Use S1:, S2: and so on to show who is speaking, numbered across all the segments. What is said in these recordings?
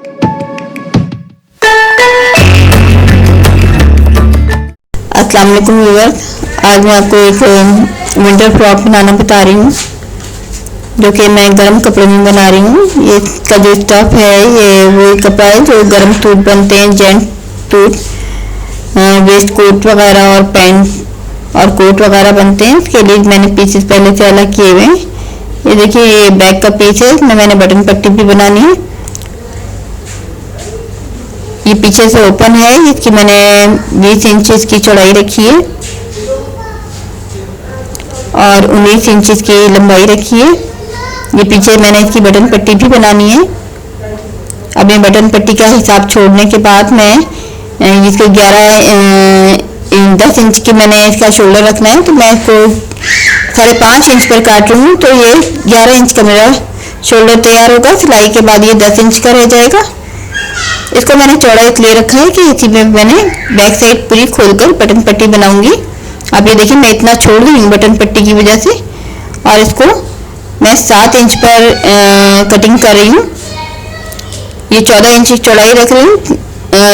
S1: अस्सलाम वालेकुम व्यूअर्स, आज मैं आपको एक विंटर फ्रॉक बनाना बता रही हूँ जो कि मैं गर्म कपड़े में बना रही हूँ। ये इसका जो स्टफ है ये वो कपड़ा है जो गर्म सूट बनते हैं, जेंट सूट, वेस्ट कोट वगैरह और पैंट और कोट वगैरह बनते हैं। इसके लिए मैंने पीसेस पहले से अलग किए हुए हैं। ये देखिए, ये बैक का पीस है, इसमें मैंने बटन पट्टी भी बनानी है। ये पीछे से ओपन है, इसकी मैंने 20 इंच की चौड़ाई रखी है और 19 इंच की लंबाई रखी है। ये पीछे मैंने इसकी बटन पट्टी भी बनानी है। अब ये बटन पट्टी का हिसाब छोड़ने के बाद मैं इसको 10 इंच की मैंने इसका शोल्डर रखना है, तो मैं इसको 5.5 इंच पर काट रही हूँ। तो ये 11 इंच का मेरा शोल्डर तैयार होगा। सिलाई के बाद ये 10 इंच का रह जाएगा। इसको मैंने चौड़ा इसलिए रखा है कि इसी में मैंने बैक साइड पूरी खोलकर बटन पट्टी बनाऊंगी। आप ये देखिए, मैं इतना छोड़ रही हूँ बटन पट्टी की वजह से, और इसको मैं 7 इंच पर कटिंग कर रही हूँ। ये 14 इंच की चौड़ाई रख रही हूँ,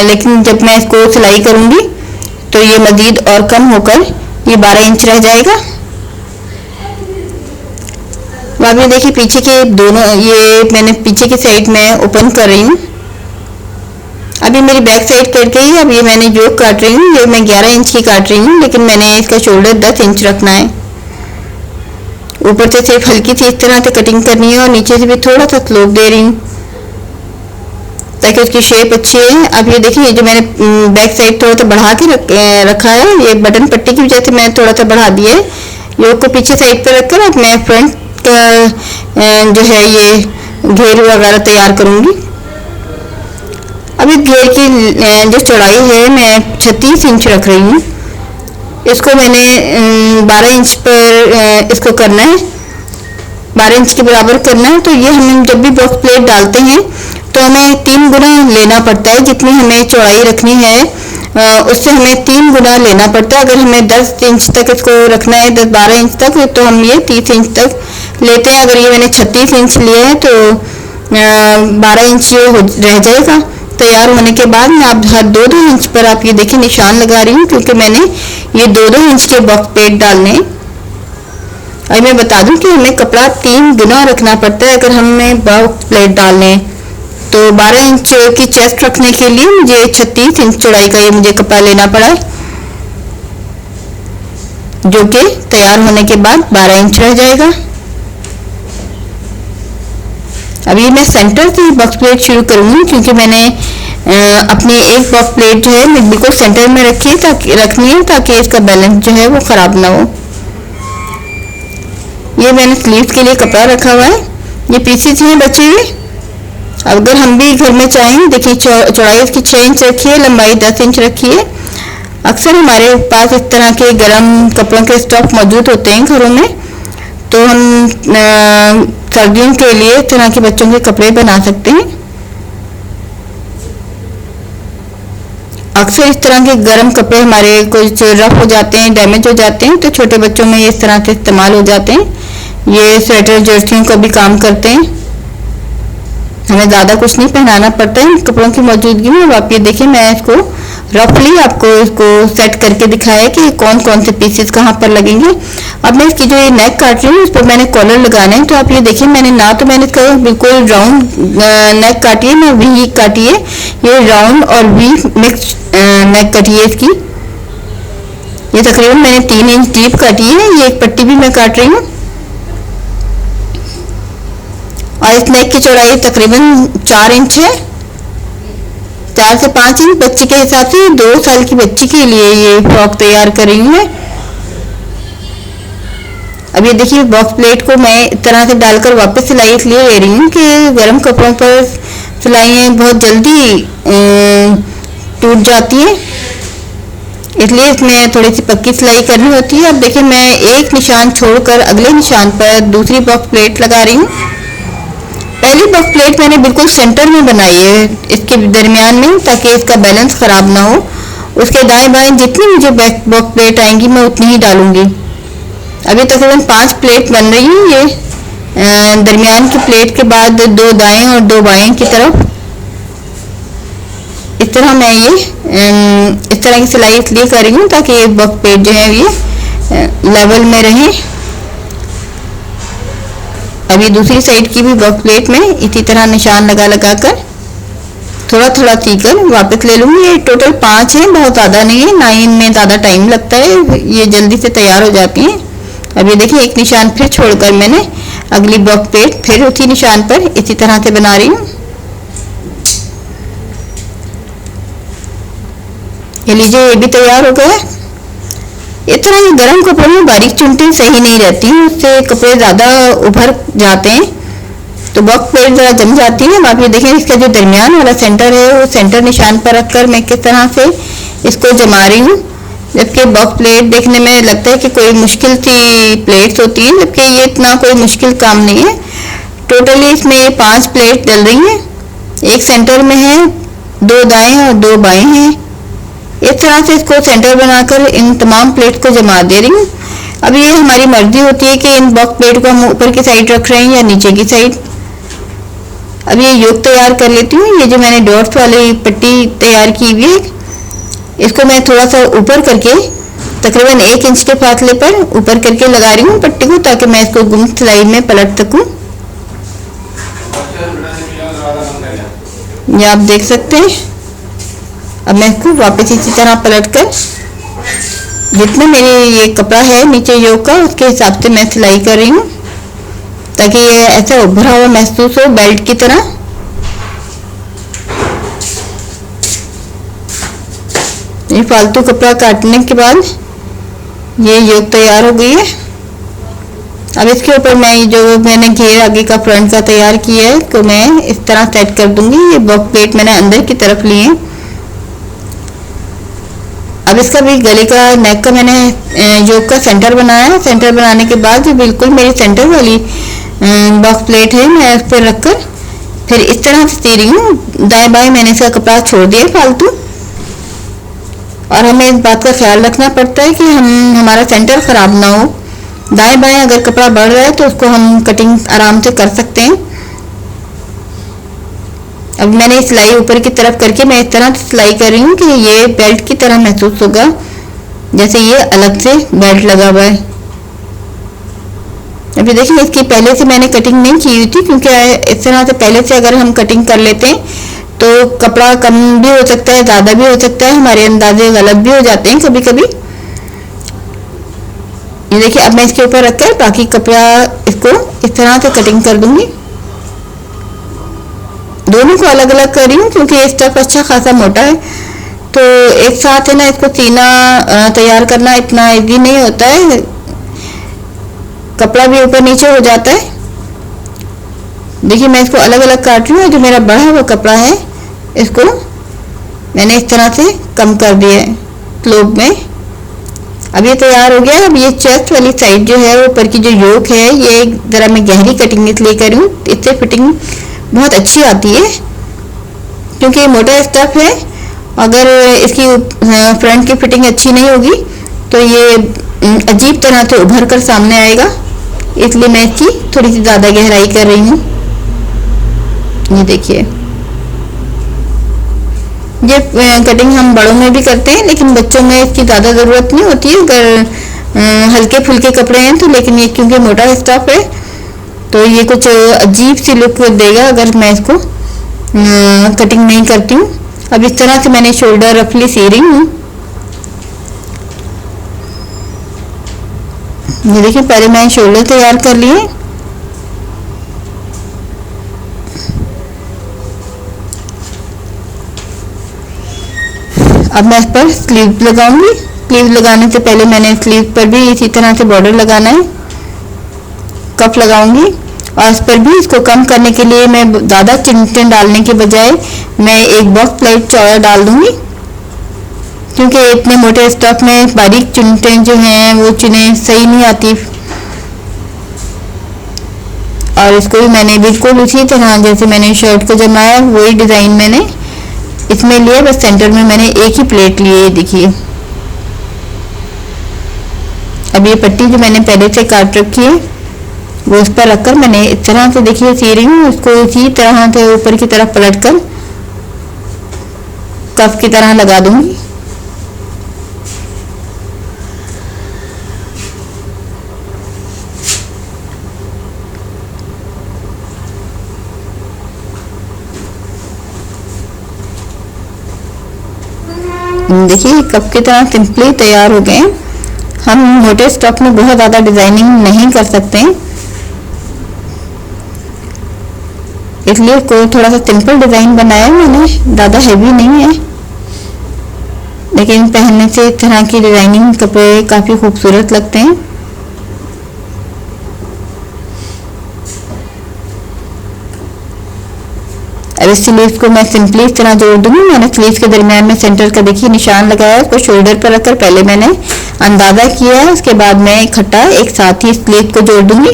S1: लेकिन जब मैं इसको सिलाई करूँगी तो ये मज़ीद और कम होकर ये 12 इंच रह जाएगा। अब ये देखिए, पीछे के दोनों, ये मैंने पीछे की साइड में ओपन कर रही हूँ। अभी मेरी बैक साइड कट गई। अब ये मैंने जो काट रही हूँ ये मैं 11 इंच की काट रही हूँ, लेकिन मैंने इसका शोल्डर 10 इंच रखना है। ऊपर से सिर्फ हल्की सी इस तरह से कटिंग करनी है और नीचे से भी थोड़ा सा स्लोप दे रही हूँ ताकि उसकी शेप अच्छी है। अब ये देखिए, ये जो मैंने बैक साइड थोड़ा सा बढ़ा के रखा है, ये बटन पट्टी की वजह से मैं थोड़ा सा बढ़ा दिया है। योक को पीछे साइड पर रखकर अब मैं फ्रंट का जो है ये घेर वगैरह तैयार करूँगी। अब इस घेर की जो चौड़ाई है मैं 36 इंच रख रही हूँ। इसको मैंने 12 इंच पर इसको करना है, 12 इंच के बराबर करना है। तो ये हम जब भी बॉक्स प्लेट डालते हैं तो हमें 3 गुना लेना पड़ता है। जितनी हमें चौड़ाई रखनी है उससे हमें 3 गुना लेना पड़ता है। अगर हमें 10 इंच तक इसको रखना है, 10-12 इंच तक, तो हम ये 30 इंच तक लेते हैं। अगर ये मैंने 36 इंच लिया है तो 12 इंच ये रह जाएगा। तैयार होने के बाद मैं आप हर 2-2 इंच पर आप ये देखिए निशान लगा रही हूँ, क्योंकि मैंने ये 2-2 इंच के बॉक्स प्लेट डालने। अभी मैं बता दूं कि हमें कपड़ा 3 गुना रखना पड़ता है अगर हमें बॉक्स प्लेट डालने। तो 12 इंच की चेस्ट रखने के लिए मुझे 36 इंच चौड़ाई का ये मुझे कपड़ा लेना पड़ा, जो कि तैयार होने के बाद 12 इंच रह जाएगा। अभी मैं सेंटर से बॉक्स प्लेट शुरू करूँगी, क्योंकि मैंने अपनी एक बॉक्स प्लेट जो है बिल्कुल सेंटर में रखनी है ताकि इसका बैलेंस जो है वो ख़राब ना हो। ये मैंने स्लीव्स के लिए कपड़ा रखा हुआ है। ये पीसेस हैं बचे हुए। अगर हम भी घर में चाहें, देखिए चौड़ाई इसकी 6 इंच रखी है, लंबाई 10 इंच रखी है। अक्सर हमारे पास इस तरह के गर्म कपड़ों के स्टॉक मौजूद होते हैं घरों में, तो हम सर्दियों के लिए इस तरह के बच्चों के कपड़े बना सकते हैं। अक्सर इस तरह के गर्म कपड़े हमारे कुछ रफ हो जाते हैं, डैमेज हो जाते हैं, तो छोटे बच्चों में इस तरह से इस्तेमाल हो जाते हैं। ये स्वेटर जर्सियों का भी काम करते हैं। हमें ज़्यादा कुछ नहीं पहनाना पड़ता है कपड़ों की मौजूदगी में। अब आप ये देखिए, मैं इसको रफली आपको इसको सेट करके दिखाया कि कौन कौन से पीसेस कहाँ पर लगेंगे। अब मैं इसकी जो ये नेक काट रही हूँ, इस पर मैंने कॉलर लगाना है। तो आप ये देखिए, मैंने इसका बिल्कुल राउंड नेक काटी है, मैं वी काटी है। ये राउंड और वी मिक्स नेक कटी है इसकी। ये तकरीबन मैंने 3 इंच डीप काटी है। ये एक पट्टी भी मैं काट रही हूँ और इस नेक की चौड़ाई तकरीबन 4 इंच है, 4 से 5 इंच। बच्चे के हिसाब से 2 साल की बच्ची के लिए ये फ्रॉक तैयार कर रही हूँ मैं। अब ये देखिए, बॉक्स प्लेट को मैं इस तरह से डालकर वापस सिलाई इसलिए ले रही हूँ कि गर्म कपड़ों पर सिलाइयाँ बहुत जल्दी टूट जाती है, इसलिए इसमें थोड़ी सी पक्की सिलाई करनी होती है। अब देखिए, मैं एक निशान छोड़कर अगले निशान पर दूसरी बॉक्स प्लेट लगा रही हूँ। पहली बॉक्स प्लेट मैंने बिल्कुल सेंटर में बनाई है, इसके दरमियान में, ताकि इसका बैलेंस ख़राब ना हो। उसके दाएं बाएं जितनी मुझे बैक बॉक्स प्लेट आएंगी मैं उतनी ही डालूंगी। अभी तकरीबन 5 प्लेट बन रही है। ये दरमियान की प्लेट के बाद 2 दाएं और 2 बाएं की तरफ इस तरह मैं ये इस तरह की सिलाई इसलिए कर रही हूँ ताकि ये वर्क पेज जो है ये लेवल में रहे। अभी दूसरी साइड की भी वर्क प्लेट में इसी तरह निशान लगा लगा कर थोड़ा थोड़ा सीकर वापस ले लूँगी। ये टोटल 5 है, बहुत ज़्यादा नहीं है, ना इनमें ज़्यादा टाइम लगता है, ये जल्दी से तैयार हो जाती हैं। अब ये देखिए एक निशान फिर छोड़कर मैंने अगली वर्क प्लेट फिर उसी निशान पर इसी तरह से बना रही हूँ। ये लीजिए ये भी तैयार हो गया। इस तरह के गर्म कपड़ों में बारीक चुनटें सही नहीं रहती, उससे कपड़े ज़्यादा उभर जाते हैं तो वर्क प्लेट ज़रा जम जाती है। आप ये देखें इसका जो दरमियान वाला सेंटर है वो सेंटर निशान पर रखकर मैं किस तरह से इसको जमा रही हूँ। जबकि वर्क प्लेट देखने में लगता है कि कोई मुश्किल सी प्लेट्स होती हैं, जबकि ये इतना कोई मुश्किल काम नहीं है। टोटली इसमें 5 प्लेट डल रही हैं, एक सेंटर में है, 2 दाएं और 2 बाएं हैं। इस तरह से इसको सेंटर बनाकर इन तमाम प्लेट को जमा दे रही हूँ। अब ये हमारी मर्जी होती है कि इन वर्क प्लेट को हम ऊपर की साइड रख रहे हैं या नीचे की साइड। अब ये योग तैयार कर लेती हूँ। ये जो मैंने डॉट्स वाली पट्टी तैयार की हुई है इसको मैं थोड़ा सा ऊपर करके तकरीबन 1 इंच के फासले पर ऊपर करके लगा रही हूँ पट्टी को, ताकि मैं इसको गुम सिलाई में पलट सकूँ। ये आप देख सकते हैं। अब मैं इसको वापस इसी तरह पलट कर जितना मेरे ये कपड़ा है नीचे योग का उसके हिसाब से मैं सिलाई कर रही हूँ, ताकि ये ऐसा उभरा हुआ महसूस हो बेल्ट की तरह। ये फालतू कपड़ा काटने के बाद ये योग तैयार हो गई है। अब इसके ऊपर मैं जो मैंने घेर आगे का फ्रंट का तैयार किया है तो मैं इस तरह सेट कर दूंगी। ये वर्क प्लेट मैंने अंदर की तरफ ली है। अब इसका भी गले का नेक का मैंने योग का सेंटर बनाया है। सेंटर बनाने के बाद जो बिल्कुल मेरी सेंटर वाली वर्क प्लेट है मैं उस पर रखकर फिर इस तरह से सी रही हूँ। दाएं बाएं मैंने इसका कपड़ा छोड़ दिया फालतू, और हमें इस बात का ख्याल रखना पड़ता है कि हमारा सेंटर ख़राब ना हो। दाएं बाएं अगर कपड़ा बढ़ रहा है तो उसको हम कटिंग आराम से कर सकते हैं। अब मैंने सिलाई ऊपर की तरफ करके मैं इस तरह से सिलाई कर रही हूँ कि ये बेल्ट की तरह महसूस होगा, जैसे ये अलग से बेल्ट लगा हुआ है। अभी देखिए इसकी पहले से मैंने कटिंग नहीं की हुई थी, क्योंकि इस तरह से पहले से अगर हम कटिंग कर लेते हैं तो कपड़ा कम भी हो सकता है, ज़्यादा भी हो सकता है, हमारे अंदाजे गलत भी हो जाते हैं कभी कभी। ये देखिए अब मैं इसके ऊपर रखकर बाकी कपड़ा इसको इस तरह से कटिंग कर दूंगी। दोनों को अलग अलग कर रही हूँ क्योंकि ये स्टफ अच्छा खासा मोटा है, तो एक साथ है ना इसको सीना तैयार करना इतना इजी नहीं होता है, कपड़ा भी ऊपर नीचे हो जाता है। देखिए मैं इसको अलग अलग काट रही हूँ। जो मेरा बड़ा हुआ कपड़ा है इसको मैंने इस तरह से कम कर दिया है स्लोप में। अब ये तैयार हो गया। अब ये चेस्ट वाली साइड जो है ऊपर की जो योक है ये ज़रा मैं गहरी कटिंग इसलिए कर रही हूँ, इससे फिटिंग बहुत अच्छी आती है क्योंकि ये मोटा स्टफ है। अगर इसकी फ्रंट की फिटिंग अच्छी नहीं होगी तो ये अजीब तरह से उभर कर सामने आएगा, इसलिए मैं इसकी थोड़ी सी ज़्यादा गहराई कर रही हूँ। ये देखिए ये कटिंग हम बड़ों में भी करते हैं, लेकिन बच्चों में इसकी ज़्यादा ज़रूरत नहीं होती है अगर हल्के फुल्के कपड़े हैं तो। लेकिन ये क्योंकि मोटा स्टफ है तो ये कुछ अजीब सी लुक देगा अगर मैं इसको कटिंग नहीं करती हूँ। अब इस तरह से मैंने शोल्डर रफली सी रही हूँ। ये देखिए पहले मैंने शोल्डर तैयार कर लिए। अब मैं इस पर स्लीव लगाऊंगी। स्लीव लगाने से पहले मैंने स्लीव पर भी इसी तरह से बॉर्डर लगाना है, कफ लगाऊंगी। और इस पर भी इसको कम करने के लिए मैं ज़्यादा चिमटे डालने के बजाय मैं एक बॉक्स प्लेट चौड़ा डाल दूंगी, क्योंकि इतने मोटे स्टफ में बारीक चिमटे जो हैं वो चुने सही नहीं आती। और इसको भी मैंने बिल्कुल उसी तरह जैसे मैंने शर्ट को जमाया वही डिज़ाइन मैंने इसमें लिया, बस सेंटर में मैंने एक ही प्लेट ली है। देखिए अब ये पट्टी जो मैंने पहले से काट रखी है वो उस पर रखकर मैंने इस तरह से देखिए सी रही हूँ। उसको इसी तरह से ऊपर की तरफ पलट कर कफ की तरह लगा दूंगी। देखिए कप की तरह सिंपली तैयार हो गए। हम मोटे स्टफ में बहुत ज़्यादा डिजाइनिंग नहीं कर सकते, इसलिए कोई थोड़ा सा सिंपल डिजाइन बनाया मैंने, ज़्यादा हैवी नहीं है, लेकिन पहनने से इस तरह की डिजाइनिंग कपड़े काफ़ी खूबसूरत लगते हैं। अब इस स्लीव्स को मैं सिंपली इस तरह जोड़ दूंगी। मैंने स्लीव्स के दरमियान में सेंटर का देखिए निशान लगाया है, उसको शोल्डर पर रखकर पहले मैंने अंदाजा किया है, उसके बाद मैं इकट्ठा एक साथ ही स्लीव को जोड़ दूंगी।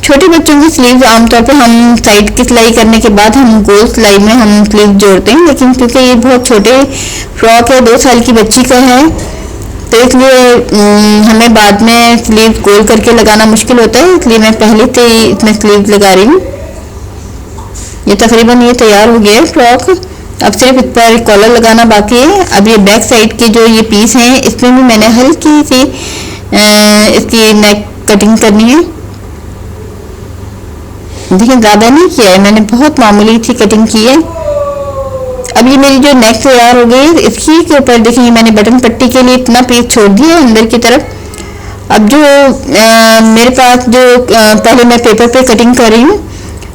S1: छोटे बच्चों की स्लीव आमतौर पर हम साइड की सिलाई करने के बाद हम गोल सिलाई में हम स्लीव जोड़ते हैं, लेकिन क्योंकि ये बहुत छोटे फ्रॉक है, 2 साल की बच्ची का है, तो इसलिए हमें बाद में स्लीव गोल करके लगाना मुश्किल होता है, इसलिए मैं पहले से ही इसमें स्लीव लगा रही हूँ। ये तकरीबन ये तैयार हो गया है फ्रॉक। अब सिर्फ इस पर कॉलर लगाना बाकी है। अब ये बैक साइड के जो ये पीस हैं, इसमें भी मैंने हल्की सी इसकी नेक कटिंग करनी है। देखिए ज़्यादा नहीं किया है मैंने, बहुत मामूली सी कटिंग की है। अब ये मेरी जो नेक तैयार हो गई है, इसकी के ऊपर देखिए मैंने बटन पट्टी के लिए इतना पीस छोड़ दिया है अंदर की तरफ। अब जो मेरे पास जो पहले मैं पेपर पे कटिंग कर रही हूँ,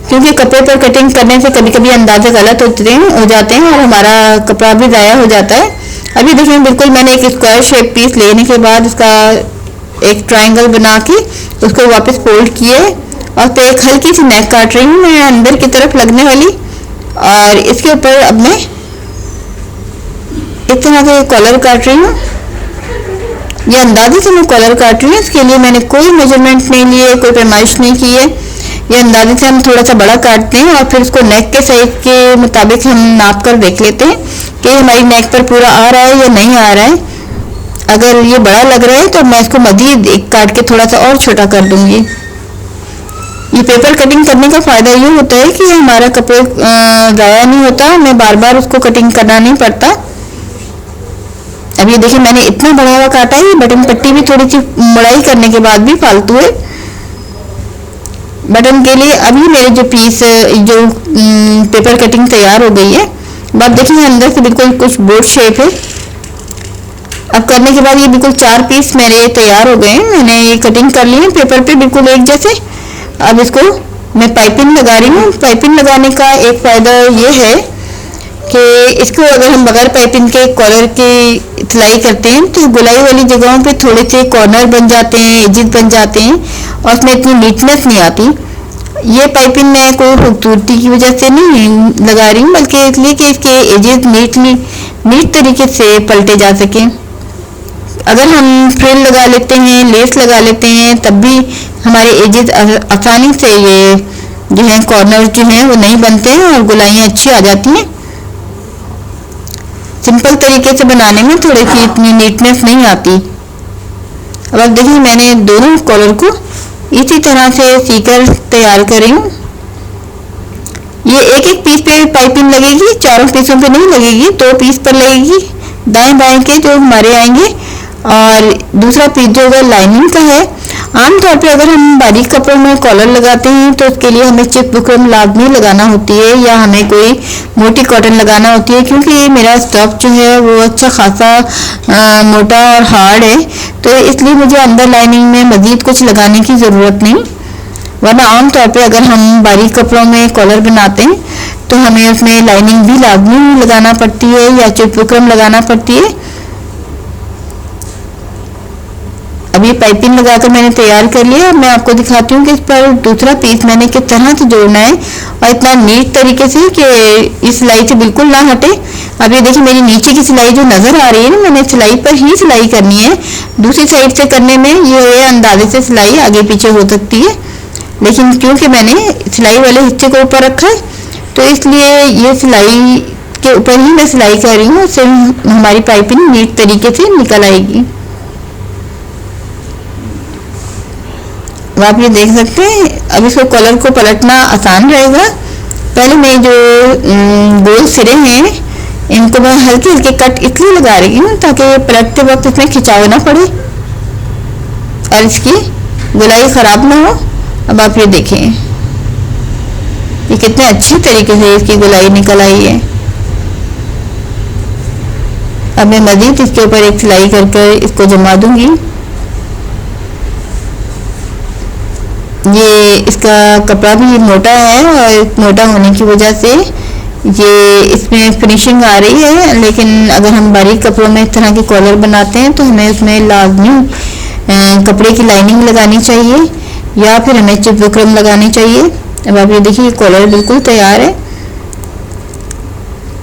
S1: क्योंकि कपड़े पर कटिंग करने से कभी कभी अंदाजे गलत हो जाते हैं और हमारा कपड़ा भी ज़ाया हो जाता है। अभी देखिए बिल्कुल मैंने एक स्क्वायर शेप पीस लेने के बाद उसका एक ट्रायंगल बना के उसको वापस फोल्ड किए और फिर एक हल्की सी नेक काट रही हूँ मैं अंदर की तरफ लगने वाली, और इसके ऊपर अब मैं इस तरह से कॉलर काट रही हूँ। ये अंदाजे से मैं कॉलर काट रही हूँ, इसके लिए मैंने कोई मेजरमेंट नहीं लिए, कोई पैमाइश नहीं की है। ये अंदाजे से हम थोड़ा सा बड़ा काटते हैं और फिर उसको नेक के साइज के मुताबिक हम नाप कर देख लेते हैं कि हमारी नेक पर पूरा आ रहा है या नहीं आ रहा है। अगर ये बड़ा लग रहा है तो मैं इसको मजीद एक काट के थोड़ा सा और छोटा कर दूंगी। ये पेपर कटिंग करने का फ़ायदा ये होता है कि हमारा कपड़े ज़ाया नहीं होता, हमें बार बार उसको कटिंग करना नहीं पड़ता। अब ये देखिए मैंने इतना बड़ा हुआ काटा है, बटन पट्टी भी थोड़ी सी मुड़ाई करने के बाद भी फालतू है बटन के लिए। अभी मेरे जो पीस जो पेपर कटिंग तैयार हो गई है, अब देखिए अंदर से बिल्कुल कुछ बोट शेप है। अब करने के बाद ये बिल्कुल 4 पीस मेरे तैयार हो गए हैं, मैंने ये कटिंग कर ली है पेपर पे बिल्कुल एक जैसे। अब इसको मैं पाइपिंग लगा रही हूँ। पाइपिंग लगाने का एक फ़ायदा ये है कि इसको अगर हम बगैर पाइपिंग के कॉलर की सिलाई करते हैं तो गुलाई वाली जगहों पे थोड़े से कॉर्नर बन जाते हैं, एजेस बन जाते हैं और उसमें इतनी नीटनेस नहीं आती। ये पाइपिंग मैं कोई खूबसूरती की वजह से नहीं लगा रही हूँ, बल्कि इसलिए कि इसके एजेस नीट तरीके से पलटे जा सकें। अगर हम फ्रिल लगा लेते हैं, लेस लगा लेते हैं, तब भी हमारे एजेस आसानी से ये जो है कॉर्नर जो हैं वो नहीं बनते हैं और गुलाइयाँ अच्छी आ जाती हैं। सिंपल तरीके से बनाने में थोड़ी सी इतनी नीटनेस नहीं आती। अब आप देखिए मैंने दोनों कॉलर को इसी तरह से सीकर तैयार कर रही हूँ। ये एक एक पीस पे पाइपिंग लगेगी, चारों पीसों पे नहीं लगेगी, 2 पीस पर लगेगी दाएं बाएं के जो हमारे आएंगे, और दूसरा पीस जो है लाइनिंग का है। आमतौर पे अगर हम बारीक कपड़ों में कॉलर लगाते हैं तो उसके लिए हमें चिप बुकरम लाजमी लगाना होती है या हमें कोई मोटी कॉटन लगाना होती है, क्योंकि मेरा स्टफ जो है वो अच्छा खासा मोटा और हार्ड है, तो इसलिए मुझे अंदर लाइनिंग में मज़ीद कुछ लगाने की ज़रूरत नहीं। वरना आमतौर पे अगर हम बारीक कपड़ों में कॉलर बनाते हैं तो हमें उसमें लाइनिंग भी लाजमी लगाना पड़ती है या चिप बुकरम लगाना पड़ती है। अब ये पाइपिंग लगाकर मैंने तैयार कर लिया। अब मैं आपको दिखाती हूँ कि इस पर दूसरा पीस मैंने किस तरह से जोड़ना है और इतना नीट तरीके से कि इस सिलाई से बिल्कुल ना हटे। अब ये देखिए मेरी नीचे की सिलाई जो नज़र आ रही है ना, मैंने सिलाई पर ही सिलाई करनी है। दूसरी साइड से करने में ये अंदाजे से सिलाई आगे पीछे हो सकती है, लेकिन क्योंकि मैंने सिलाई वाले हिस्से को ऊपर रखा है तो इसलिए ये सिलाई के ऊपर ही मैं सिलाई कर रही हूँ, उससे हमारी पाइपिंग नीट तरीके से निकल आएगी। आप ये देख सकते हैं। अब इसको कॉलर को पलटना आसान रहेगा। पहले मैं जो गोल सिरे हैं इनको मैं हल्के हल्के कट इसलिए लगा रही हूँ ताकि पलटते वक्त इसमें खिंचाव ना पड़े और इसकी गोलाई ख़राब ना हो। अब आप ये देखें ये कितने अच्छी तरीके से इसकी गोलाई निकल आई है। अब मैं मज़ीद इसके ऊपर एक सिलाई कर इसको जमा दूंगी। ये इसका कपड़ा भी मोटा है और मोटा होने की वजह से ये इसमें फिनिशिंग आ रही है, लेकिन अगर हम बारीक कपड़ों में इस तरह के कॉलर बनाते हैं तो हमें उसमें लाजमी कपड़े की लाइनिंग लगानी चाहिए या फिर हमें चिप बुकरम लगानी चाहिए। अब आप ये देखिए कॉलर बिल्कुल तैयार है।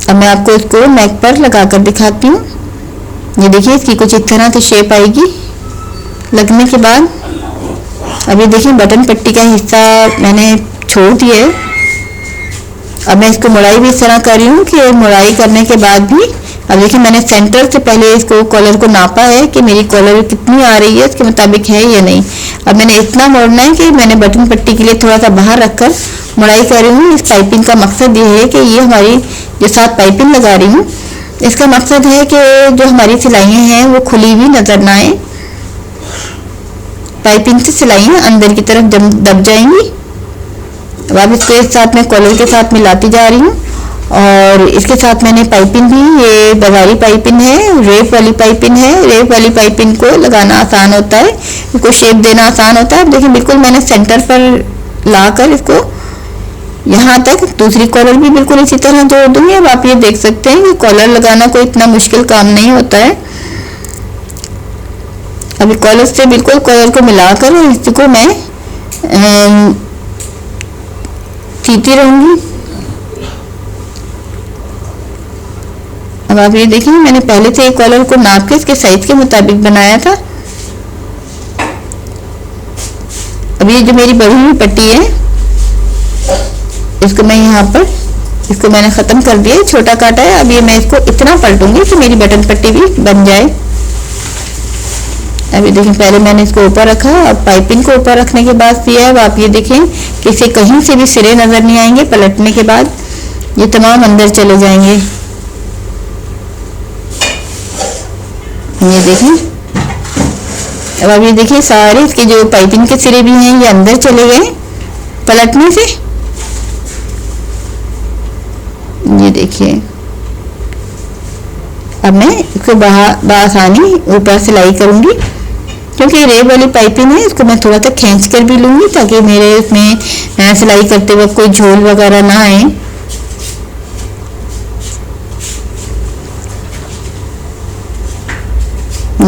S1: अब मैं आपको इसको नेक पर लगा कर दिखाती हूँ। ये देखिए इसकी कुछ इस तरह की शेप आएगी लगने के बाद। अब ये देखिए बटन पट्टी का हिस्सा मैंने छोड़ दिया है। अब मैं इसको मुड़ाई भी इस तरह कर रही हूँ कि मुड़ाई करने के बाद भी अब देखिए मैंने सेंटर से पहले इसको कॉलर को नापा है कि मेरी कॉलर कितनी आ रही है, इसके मुताबिक है या नहीं। अब मैंने इतना मोड़ना है कि मैंने बटन पट्टी के लिए थोड़ा सा बाहर रखकर मुड़ाई कर रही हूँ। इस पाइपिंग का मकसद ये है कि ये हमारी जो साथ पाइपिंग लगा रही हूँ इसका मकसद है कि जो हमारी सिलाइयाँ हैं वो खुली हुई नजर ना आए। पाइपिंग से सिलाइयाँ अंदर की तरफ दब जाएंगी। अब आप इसको एक साथ में कॉलर के साथ मिलाती जा रही हूँ और इसके साथ मैंने पाइपिंग भी, ये बाजारी पाइपिंग है, रेप वाली पाइपिंग है। रेप वाली पाइपिंग को लगाना आसान होता है, इसको शेप देना आसान होता है। अब देखिए बिल्कुल मैंने सेंटर पर लाकर इसको यहाँ तक दूसरी कॉलर भी बिल्कुल इसी तरह जोड़ दूंगी। अब आप ये देख सकते हैं कि कॉलर लगाना कोई इतना मुश्किल काम नहीं होता है। अभी कॉलर से बिल्कुल कॉलर को मिलाकर इसको मैं सीती रहूंगी। अब आप ये देखिए मैंने पहले से एक कॉलर को नाप के इसके साइज के मुताबिक बनाया था। अब ये जो मेरी बढ़ी हुई पट्टी है इसको मैं यहाँ पर इसको मैंने ख़त्म कर दिया, छोटा काटा है। अब ये मैं इसको इतना पलटूंगी कि मेरी बटन पट्टी भी बन जाए। अभी देखिए पहले मैंने इसको ऊपर रखा, अब पाइपिंग को ऊपर रखने के बाद सिया है। अब आप ये देखें कि इसे कहीं से भी सिरे नज़र नहीं आएंगे। पलटने के बाद ये तमाम अंदर चले जाएंगे। ये देखें, अब आप ये देखिए सारे इसके जो पाइपिंग के सिरे भी हैं ये अंदर चले गए पलटने से। ये देखिए अब मैं इसको बआसानी ऊपर सिलाई करूंगी क्योंकि रेब वाली पाइपिंग है। इसको मैं थोड़ा सा खींच कर भी लूंगी ताकि मेरे इसमें सिलाई करते वक्त कोई झोल वगैरह ना आए।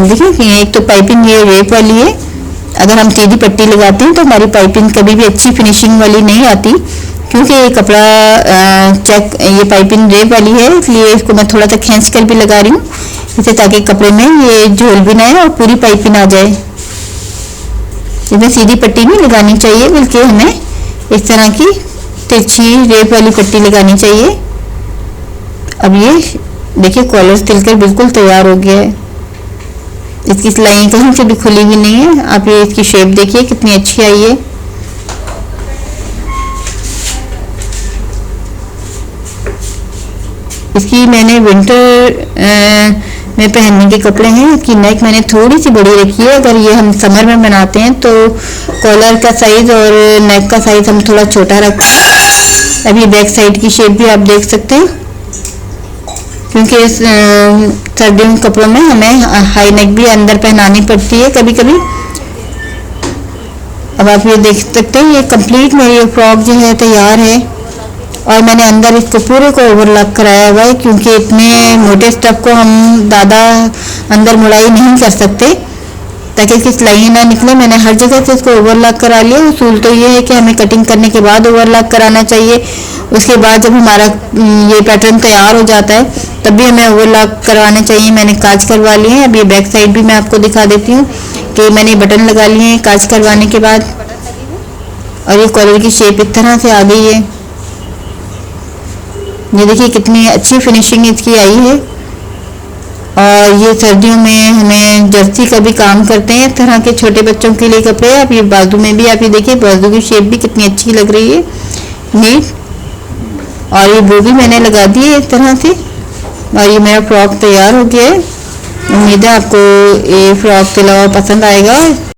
S1: देखिए कि एक तो पाइपिंग ये रेप वाली है, अगर हम सीधी पट्टी लगाते हैं तो हमारी पाइपिंग कभी भी अच्छी फिनिशिंग वाली नहीं आती क्योंकि ये कपड़ा ये पाइपिंग रेप वाली है, इसलिए इसको मैं थोड़ा सा खींच कर भी लगा रही हूँ इसे ताकि कपड़े में ये झोल भी ना आए और पूरी पाइपिंग आ जाए। इसमें सीधी पट्टी नहीं लगानी चाहिए बल्कि हमें इस तरह की तिरछी रेप वाली पट्टी लगानी चाहिए। अब ये देखिए कॉलर सिलकर बिल्कुल तैयार हो गया है। इसकी सिलाई कहीं से भी खुली हुई नहीं है। आप ये इसकी शेप देखिए कितनी अच्छी आई है। इसकी मैंने विंटर में पहनने के कपड़े हैं। इसकी नेक मैंने थोड़ी सी बड़ी रखी है। अगर ये हम समर में बनाते हैं तो कॉलर का साइज और नेक का साइज हम थोड़ा छोटा रखते हैं। अभी बैक साइड की शेप भी आप देख सकते हैं क्योंकि इस सर्दियों के कपड़ों में हमें हाई नेक भी अंदर पहनानी पड़ती है कभी कभी। अब आप ये देख सकते हैं ये कंप्लीट मेरी फ्रॉक जो है तैयार है और मैंने अंदर इसको पूरे को ओवरलॉक कराया हुआ है क्योंकि इतने मोटे स्टफ को हम ज़्यादा अंदर मुड़ाई नहीं कर सकते ताकि इसकी सिलाई ना निकले। मैंने हर जगह से इसको ओवरलॉक करा लिया। उसूल तो ये है कि हमें कटिंग करने के बाद ओवरलॉक कराना चाहिए। उसके बाद जब हमारा ये पैटर्न तैयार हो जाता है तब भी हमें ओवरलॉक करवाना चाहिए। मैंने काज करवा लिए हैं। अब ये बैक साइड भी मैं आपको दिखा देती हूँ कि मैंने बटन लगा लिए हैं काज करवाने के बाद और ये कॉलर की शेप इस तरह से आ गई है। ये देखिए कितनी अच्छी फिनिशिंग इसकी आई है। और ये सर्दियों में हमें जर्सी का भी काम करते हैं इस तरह के छोटे बच्चों के लिए कपड़े। आप ये बाजू में भी आप ये देखिए बाजू की शेप भी कितनी अच्छी लग रही है नीट। और ये वो भी मैंने लगा दी है इस तरह से। और ये मेरा फ्रॉक तैयार हो गया है। उम्मीद है आपको ये फ्रॉक तिलवा पसंद आएगा।